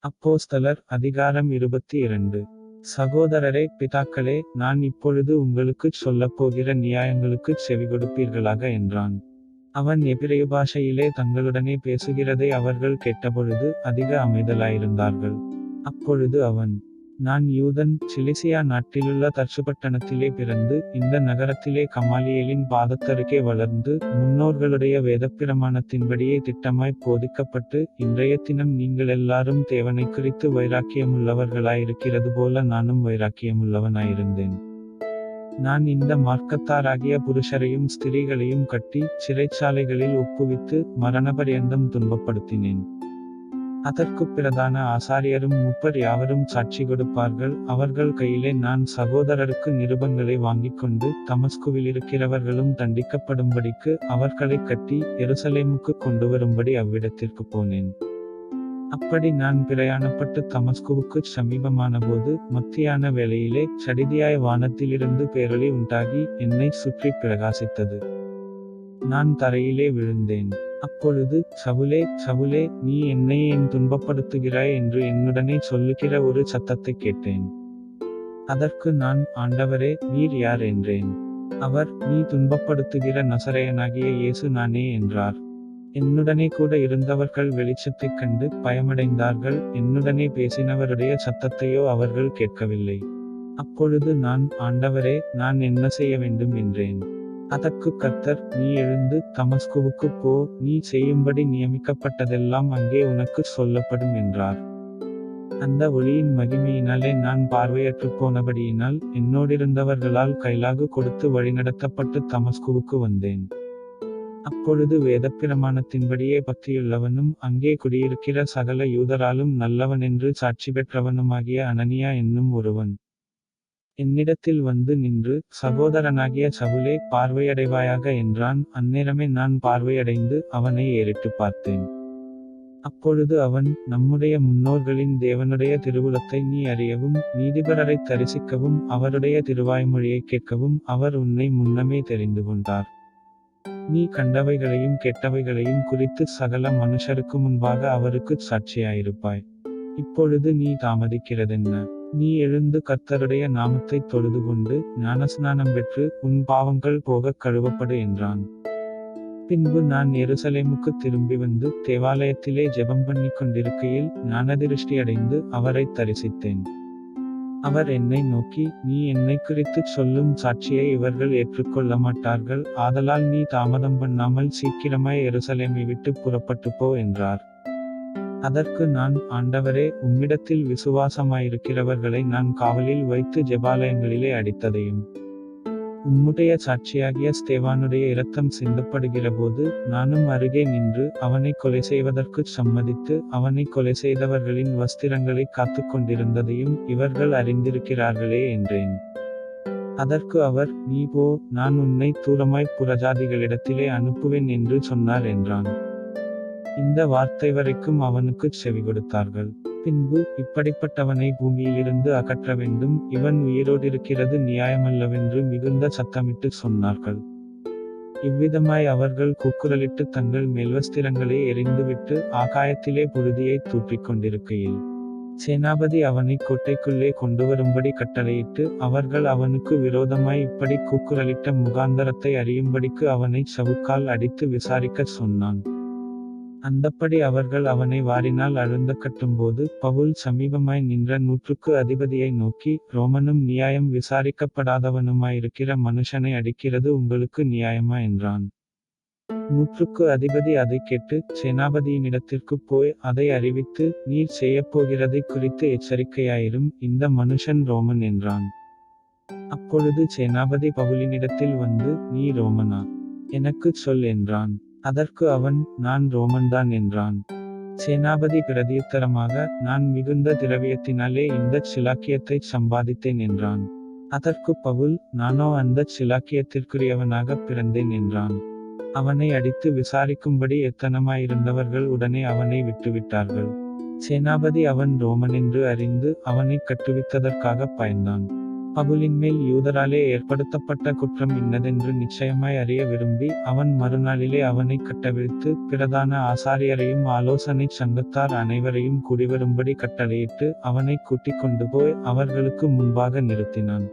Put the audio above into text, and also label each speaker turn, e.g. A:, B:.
A: அப்போஸ்தலர் அதிகாரம் 22. சகோதரரே, பிதாக்களே, நான் இப்பொழுது உங்களுக்குச் சொல்லப்போகிற நியாயங்களுக்குச் செவிகொடுப்பீர்களாக என்றான். அவன் எபிரெய பாஷையிலே தங்களுடனே பேசுகிறதை அவர்கள் கேட்டபொழுது அதிக அமைதலாயிருந்தார்கள். அப்பொழுது அவன், நான் யூதன், சிலிசியா நாட்டிலுள்ள தர்சுபட்டணத்திலே பிறந்து இந்த நகரத்திலே கமாலியேலின் பாதத்தருகே வளர்ந்து முன்னோர்களுடைய வேதப்பிரமாணத்தின்படியே திட்டமாய்ப் போதிக்கப்பட்டு இன்றைய தினம் நீங்களெல்லாரும் தேவனைக் குறித்து வைராக்கியமுள்ளவர்களாயிருக்கிறது போல நானும் வைராக்கியமுள்ளவனாயிருந்தேன். நான் இந்த மார்க்கத்தாராகிய புருஷரையும் ஸ்திரீகளையும் கட்டி சிறைச்சாலைகளில் ஒப்புவித்து மரணபரியந்தம் துன்பப்படுத்தினேன். அதற்குப் பிரதான ஆசாரியரும் மூப்பர் யாவரும் சாட்சி கொடுப்பார்கள். அவர்கள் கையிலே நான் சகோதரருக்கு நிருபங்களை வாங்கிக்கொண்டு தமஸ்குவிலிருக்கிறவர்களும் தண்டிக்கப்படும்படிக்கு அவர்களைக் கட்டி எருசலேமுக்கு கொண்டுவரும்படி அவ்விடத்திற்கு போனேன். அப்படி நான் பிரயாணப்பட்டு தமஸ்குவுக்குச் சமீபமானபோது மத்தியான வேளையிலே சடிதியாய் வானத்திலிருந்து பேரொளி உண்டாகி என்னை சுற்றி பிரகாசித்தது. நான் தரையிலே விழுந்தேன். அப்பொழுது, சவுலே, சவுலே, நீ என்னை ஏன் துன்பப்படுத்துகிறாய் என்று என்னுடனே சொல்லுகிற ஒரு சத்தத்தைக் கேட்டேன். அதற்கு நான், ஆண்டவரே, நீர் யார் என்றேன். அவர், நீ துன்பப்படுத்துகிற நசரேயனாகிய இயேசு நானே என்றார். என்னுடனே கூட இருந்தவர்கள் வெளிச்சத்தைக் கண்டு பயமடைந்தார்கள். என்னுடனே பேசினவருடைய சத்தத்தையோ அவர்கள் கேட்கவில்லை. அப்பொழுது நான், ஆண்டவரே, நான் என்ன செய்ய வேண்டும் என்றேன். அதற்குக் கர்த்தர், நீ எழுந்து தமஸ்குவுக்குப் போ, நீ செய்யும்படி நியமிக்கப்பட்டதெல்லாம் அங்கே உனக்குச் சொல்லப்படும் என்றார். அந்த ஒளியின் மகிமையினாலே நான் பார்வையற்றுப் போனபடியினால் என்னோடிருந்தவர்களால் கைலாகு கொடுத்து வழிநடத்தப்பட்டு தமஸ்குவுக்கு வந்தேன். அப்பொழுது வேதப்பிரமாணத்தின்படியே பக்தியுள்ளவனும் அங்கே குடியிருக்கிற சகல யூதராலும் நல்லவனென்று சாட்சி பெற்றவனுமாகிய அனனியா என்னும் ஒருவன் என்னிடத்தில் வந்து நின்று, சகோதரனாகிய சவுலே, பார்வையடைவாயாக என்றான். அந்நேரமே நான் பார்வையடைந்து அவனை ஏறிட்டுப் பார்த்தேன். அப்பொழுது அவன், நம்முடைய முன்னோர்களின் தேவனுடைய திருவுளத்தை நீ அறியவும் நீதிபரரைத் தரிசிக்கவும் அவருடைய திருவாய்மொழியைக் கேட்கவும் அவர் உன்னை முன்னமே தெரிந்து கொண்டார். நீ கண்டவைகளையும் கேட்டவைகளையும் குறித்து சகல மனுஷருக்கு முன்பாக அவருக்குச் சாட்சியாயிருப்பாய். இப்பொழுது நீ தாமதிக்கிறதென்ன? நீ எழுந்து கர்த்தருடைய நாமத்தைத் தொழுதுகொண்டு ஞானஸ்நானம் பெற்று உன் பாவங்கள் போகக் கழுவப்படு என்றான். பின்பு நான் எருசலேமுக்குத் திரும்பி வந்து தேவாலயத்திலே ஜெபம் பண்ணிக் கொண்டிருக்கையில் ஞானதிருஷ்டியடைந்து அவரைத் தரிசித்தேன். அவர் என்னை நோக்கி, நீ என்னைக் குறித்துச் சொல்லும் சாட்சியை இவர்கள் ஏற்றுக்கொள்ள மாட்டார்கள். ஆதலால் நீ தாமதம் பண்ணாமல் சீக்கிரமாய் எருசலேமை விட்டுப் புறப்பட்டுப் போ என்றார். அதற்கு நான், ஆண்டவரே, உம்மிடத்தில் விசுவாசமாயிருக்கிறவர்களை நான் காவலில் வைத்து ஜெபாலயங்களிலே அடித்ததையும் உம்முடைய சாட்சியாகிய ஸ்தேவானுடைய இரத்தம் சிந்தப்படுகிறபோது நானும் அருகே நின்று அவனை கொலை செய்வதற்குச் சம்மதித்து அவனை கொலை செய்தவர்களின் வஸ்திரங்களை காத்துக் கொண்டிருந்ததையும் இவர்கள் அறிந்திருக்கிறார்களே என்றேன். அதற்கு அவர், நீ போ, நான் உன்னை தூரமாய்ப் புறஜாதிகளிடத்திலே அனுப்புவேன் என்று சொன்னார் என்றான். இந்த வார்த்தை வரைக்கும் அவனுக்குச் செவிகொடுத்தார்கள். பின்பு, இப்படிப்பட்டவனை பூமியிலிருந்து அகற்ற வேண்டும், இவன் உயிரோடிருக்கிறது நியாயமல்லவென்று மிகுந்த சத்தமிட்டு சொன்னார்கள். இவ்விதமாய் அவர்கள் கூக்குரலிட்டு தங்கள் மேல்வஸ்திரங்களை எறிந்துவிட்டு ஆகாயத்திலே புழுதியைத் தூற்றிக் கொண்டிருக்கையில் சேனாபதி அவனை கோட்டைக்குள்ளே கொண்டுவரும்படி கட்டளையிட்டு அவர்கள் அவனுக்கு விரோதமாய் இப்படி கூக்குரலிட்ட முகாந்தரத்தை அறியும்படிக்கு அவனைச் சவுக்கால் அடித்து விசாரிக்கச் சொன்னான். அந்தப்படி அவர்கள் அவனை வாரினால் அழுந்த கட்டும்போது பவுல் சமீபமாய் நின்ற 100க்கு அதிபதியை நோக்கி, ரோமனும் நியாயம் விசாரிக்கப்படாதவனுமாயிருக்கிற மனுஷனை அடிக்கிறது உங்களுக்கு நியாயமா என்றான். 100க்கு அதிபதி அதைக் கேட்டு சேனாபதியினிடத்திற்குப் போய் அதை அறிவித்து, நீர் செய்யப்போகிறதைக் குறித்து எச்சரிக்கையாயிரும், இந்த மனுஷன் ரோமன் என்றான். அப்பொழுது சேனாபதி பவுலினிடத்தில் வந்து, நீ ரோமனா? எனக்குச் சொல் என்றான். அதற்கு அவன், நான் ரோமன்தான் என்றான். சேனாபதி பிரதியுத்தரமாக, நான் மிகுந்த திரவியத்தினாலே இந்தச் சிலாக்கியத்தைச் சம்பாதித்தேன் என்றான். அதற்கு பவுல், நானோ அந்தச் சிலாக்கியத்திற்குரியவனாகப் பிறந்தேன் என்றான். அவனை அடித்து விசாரிக்கும்படி எத்தனமாயிருந்தவர்கள் உடனே அவனை விட்டுவிட்டார்கள். சேனாபதி அவன் ரோமனென்று அறிந்து அவனைக் கட்டுவித்ததற்காகப் பயந்தான். பவுலின் மேல் யூதராலே ஏற்படுத்தப்பட்ட குற்றம் இன்னதென்று நிச்சயமாய் அறிய விரும்பி அவன் மறுநாளிலே அவனை கட்டவிழ்த்து பிரதான ஆசாரியரையும் ஆலோசனைச் சங்கத்தார் அனைவரையும் கூடிவரும்படி கட்டளையிட்டு அவனை கூட்டிக் கொண்டு போய் அவர்களுக்கு முன்பாக நிறுத்தினான்.